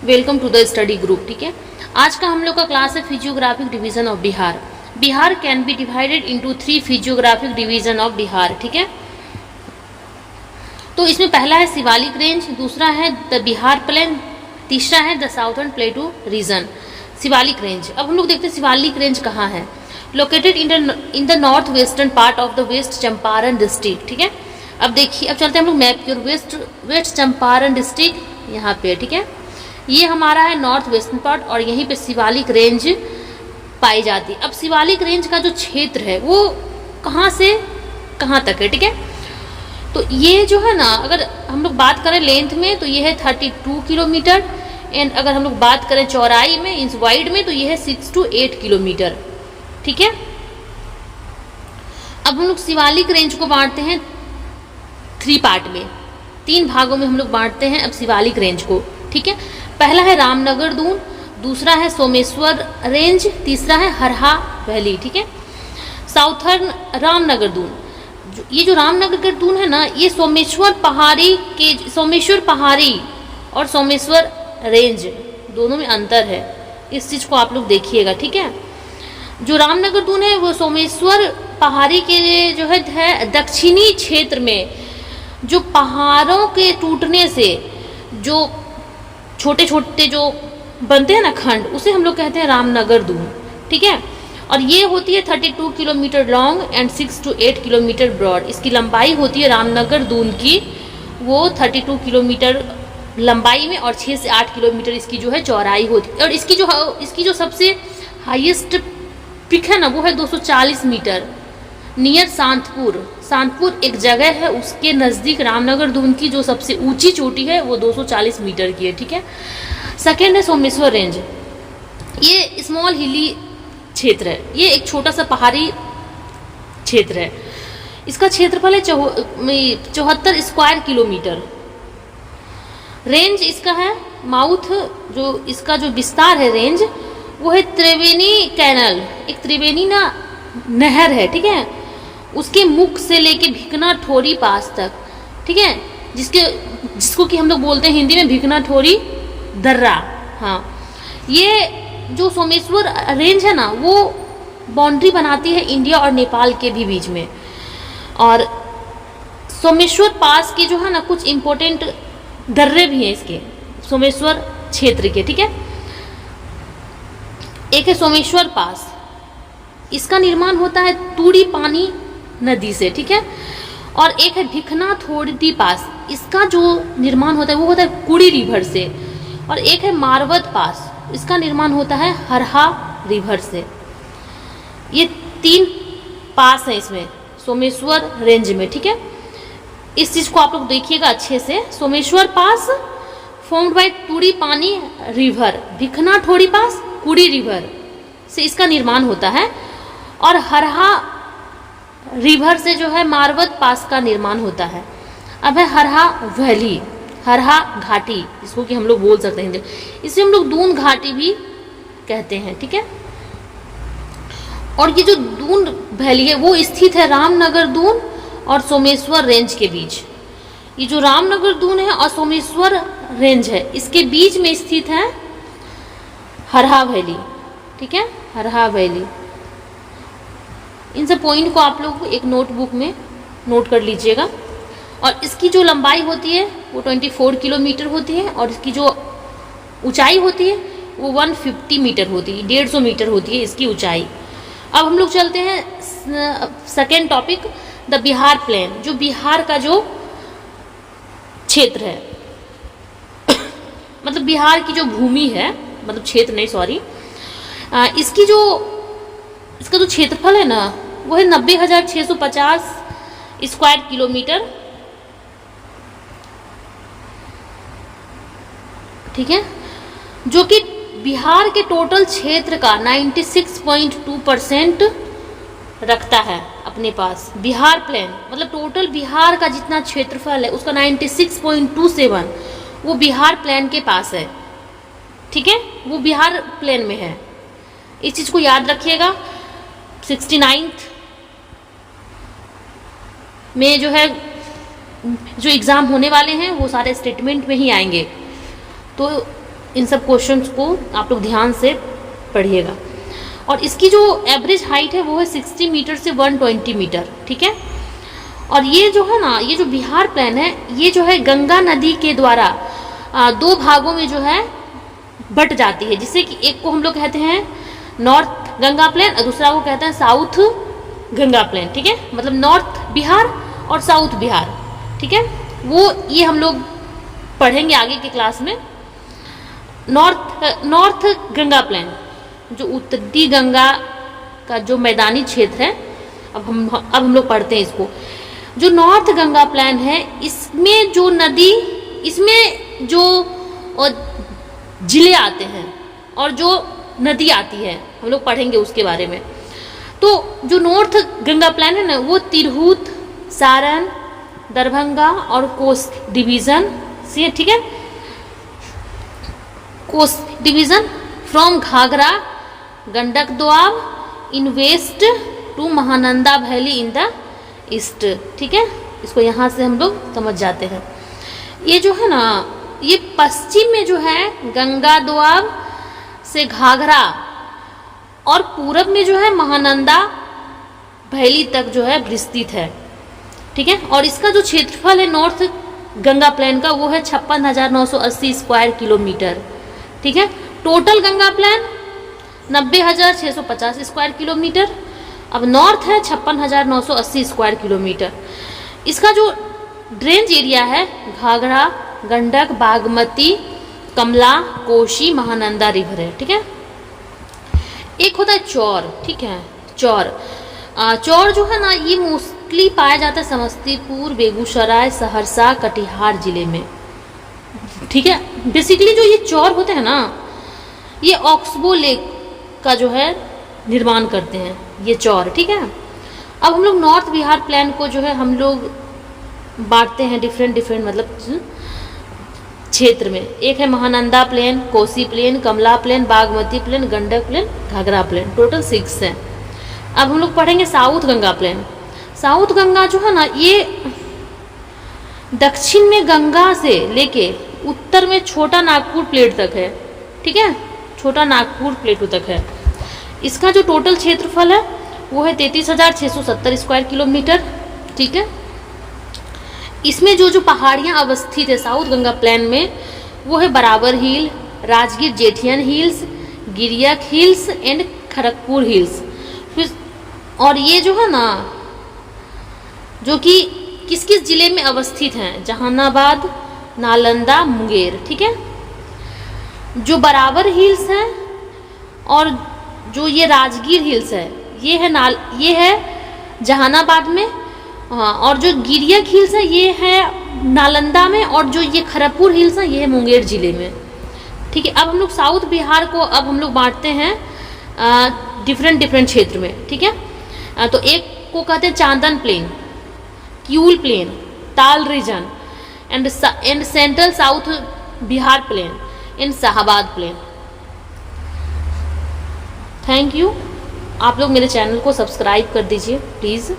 Welcome to the study group. ठीक है, आज का हम लोग का क्लास है physiographic division of Bihar. Bihar can be divided into 3 physiographic division of Bihar. ठीक है, तो इसमें पहला है शिवालिक रेंज, दूसरा है द बिहार प्लेन, तीसरा है the southern plateau region. Shivalik range, अब हम लोग देखते हैं शिवालिक रेंज कहाँ है। Located in the north western part of the west Champaran district. ठीक है, अब देखिए, अब चलते हैं हम लोग मैप की ओर। वेस्ट चंपारण डिस्ट्रिक्ट यहाँ पे। ठीक है, ये हमारा है नॉर्थ वेस्टर्न पार्ट और यहीं पे शिवालिक रेंज पाई जाती है। अब शिवालिक रेंज का जो क्षेत्र है वो कहाँ से कहाँ तक है। ठीक है, तो ये जो है ना, अगर हम लोग बात करें लेंथ में तो ये है 32 किलोमीटर, एंड अगर हम लोग बात करें चौड़ाई में, इंच वाइड में, तो ये है 6 to 8 किलोमीटर। ठीक है, अब हम लोग शिवालिक रेंज को बांटते हैं 3 पार्ट में, 3 भागों में हम लोग बांटते हैं अब शिवालिक रेंज को। ठीक है, पहला है रामनगर दून, दूसरा है सोमेश्वर रेंज, तीसरा है हरहा वैली। ठीक है, साउथर्न रामनगर दून, ये जो रामनगर दून है ना, ये सोमेश्वर पहाड़ी और सोमेश्वर रेंज दोनों में अंतर है, इस चीज़ को आप लोग देखिएगा। ठीक है, जो रामनगर दून है वो सोमेश्वर पहाड़ी के जो है दक्षिणी क्षेत्र में, जो पहाड़ों के टूटने से जो छोटे छोटे जो बनते हैं ना खंड, उसे हम लोग कहते हैं रामनगर दून। ठीक है, और ये होती है 32 kilometre long and 6 to 8 kilometre broad. इसकी लंबाई होती है रामनगर दून की, वो 32 किलोमीटर लंबाई में और 6 से 8 किलोमीटर इसकी जो है चौड़ाई होती है। और इसकी जो सबसे हाईएस्ट पिक है ना, वो है 240 मीटर नियर सांतपुर एक जगह है, उसके नज़दीक रामनगर दून की जो सबसे ऊंची चोटी है वो 240 मीटर की है। ठीक है, सेकेंड है सोमेश्वर रेंज, ये स्मॉल हिली क्षेत्र है, ये एक छोटा सा पहाड़ी क्षेत्र है। इसका क्षेत्रफल है 74 स्क्वायर किलोमीटर। रेंज इसका है माउथ, जो इसका जो विस्तार है रेंज, वो है त्रिवेणी कैनल, एक त्रिवेणी ना नहर है। ठीक है, उसके मुख से लेके भिकना ठोरी पास तक। ठीक है, जिसको कि हम लोग बोलते हैं हिंदी में भिकना ठोरी दर्रा। हाँ, ये जो सोमेश्वर रेंज है ना, वो बाउंड्री बनाती है इंडिया और नेपाल के भी बीच में। और सोमेश्वर पास के जो है ना, कुछ इम्पोर्टेंट दर्रे भी हैं इसके सोमेश्वर क्षेत्र के। ठीक है, एक है सोमेश्वर पास, इसका निर्माण होता है तूड़ी पानी नदी से। ठीक है, और एक है भिखना थोड़ी पास, इसका जो निर्माण होता है वो होता है कुड़ी रिवर से। और एक है मारवत पास, इसका निर्माण होता है हरहा रिवर से। ये 3 पास हैं इसमें सोमेश्वर रेंज में। ठीक है, इस चीज़ को आप लोग देखिएगा अच्छे से। सोमेश्वर पास फॉर्म्ड बाय तूड़ी पानी रिवर, भिखना थोड़ी पास कुड़ी रिवर से इसका निर्माण होता है, और हरहा रिवर से जो है मारवत पास का निर्माण होता है। अब है हरहा वैली, हरहा घाटी, इसको कि हम लोग बोल सकते हैं, इसे हम लोग दून घाटी भी कहते हैं। ठीक है, और ये जो दून वैली है वो स्थित है रामनगर दून और सोमेश्वर रेंज के बीच। ये जो रामनगर दून है और सोमेश्वर रेंज है, इसके बीच में स्थित है हरहा वैली। ठीक है, हरहा वैली, इन सब पॉइंट को आप लोग एक नोटबुक में नोट कर लीजिएगा। और इसकी जो लंबाई होती है वो 24 किलोमीटर होती है, और इसकी जो ऊंचाई होती है वो 150 मीटर होती है, 150 मीटर होती है इसकी ऊंचाई। अब हम लोग चलते हैं second topic, the Bihar plain, जो बिहार का जो क्षेत्र है मतलब बिहार की जो भूमि है, मतलब क्षेत्र नहीं, सॉरी, इसका जो क्षेत्रफल है ना, वो है 90,650 स्क्वायर किलोमीटर। ठीक है, जो कि बिहार के टोटल क्षेत्र का 96.2% रखता है अपने पास। बिहार प्लेन मतलब टोटल बिहार का जितना क्षेत्रफल है उसका 96.27 वो बिहार प्लेन के पास है। ठीक है, वो बिहार प्लेन में है, इस चीज़ को याद रखिएगा। 69th में जो है जो एग्ज़ाम होने वाले हैं वो सारे स्टेटमेंट में ही आएंगे, तो इन सब क्वेश्चंस को आप लोग ध्यान से पढ़िएगा। और इसकी जो एवरेज हाइट है वो है 60 मीटर से 120 मीटर, ठीक है। और ये जो है ना, ये जो बिहार प्लेन है, ये जो है गंगा नदी के द्वारा दो भागों में जो है बट जाती है, जिससे कि एक को हम लोग कहते हैं नॉर्थ गंगा प्लेन और दूसरा को कहते हैं साउथ गंगा प्लेन, ठीक है। मतलब नॉर्थ बिहार और साउथ बिहार, ठीक है। वो ये हम लोग पढ़ेंगे आगे के क्लास में। नॉर्थ गंगा प्लेन जो उत्तरी गंगा का जो मैदानी क्षेत्र है, अब हम लोग पढ़ते हैं इसको। जो नॉर्थ गंगा प्लेन है, इसमें जो नदी, इसमें जो जिले आते हैं और जो नदी आती है हम लोग पढ़ेंगे उसके बारे में। तो जो नॉर्थ गंगा प्लेन है ना, वो तिरहुत, सारण, दरभंगा और कोस्ट डिवीजन से, ठीक है, coast division from Ghaghara Gandak doab in west to Mahananda valley in the east, ठीक है। इसको यहाँ से हम लोग समझ जाते हैं। ये जो है ना, ये पश्चिम में जो है गंगा दोआब से घाघरा और पूरब में जो है महानंदा वैली तक जो है विस्तृत है, ठीक है। और इसका जो क्षेत्रफल है नॉर्थ गंगा प्लेन का, वो है 56,980 स्क्वायर किलोमीटर, ठीक है। Total Ganga plain 90,650 square kilometre. अब नॉर्थ है 56,980 स्क्वायर किलोमीटर। इसका जो ड्रेंज एरिया है घाघरा, गंडक, बागमती, कमला, कोशी, महानंदा रिवर है, ठीक है। एक होता है चौर, ठीक है। चौर जो है ना, ये मोस्टली पाया जाता है समस्तीपुर, बेगूसराय, सहरसा, कटिहार जिले में, ठीक है। बेसिकली जो ये चौर होते हैं ना, ये ऑक्सबो लेक का जो है निर्माण करते हैं ये चौर, ठीक है। अब हम लोग नॉर्थ बिहार प्लेन को जो है हम लोग बांटते हैं डिफरेंट मतलब क्षेत्र में। एक है Mahananda plain, Kosi plain, Kamala plain, Bagmati plain, Gandak plain, Ghaghara plain, total 6 है। अब हम लोग पढ़ेंगे south Ganga plain. South Ganga जो है ना, ये दक्षिण में गंगा से लेके उत्तर में छोटा नागपुर प्लेट तक है, ठीक है। छोटा नागपुर प्लेटू तक है। इसका जो टोटल क्षेत्रफल है वो है 33,670 स्क्वायर किलोमीटर, ठीक है। इसमें जो पहाड़ियाँ अवस्थित है साउथ गंगा प्लेन में, वो है Barabar hill, Rajgir Jethian hills, Giriyak hills and Kharagpur hills. और ये जो है ना, जो कि किस किस जिले में अवस्थित हैं, जहानाबाद, नालंदा, मुंगेर, ठीक है। जो बराबर हिल्स हैं और जो ये राजगीर हिल्स है, ये है जहानाबाद में, हाँ। और जो गिरियक हिल्स है ये है नालंदा में, और जो ये खड़गपुर हिल्स है ये है मुंगेर जिले में, ठीक है। अब हम लोग साउथ बिहार को अब हम लोग बांटते हैं डिफरेंट क्षेत्र में, ठीक है। तो एक को कहते हैं Chandan plain, Kiul plain, Tal region and central south Bihar plain and Shahabad plain. Thank you. आप लोग मेरे चैनल को सब्सक्राइब कर दीजिए प्लीज़।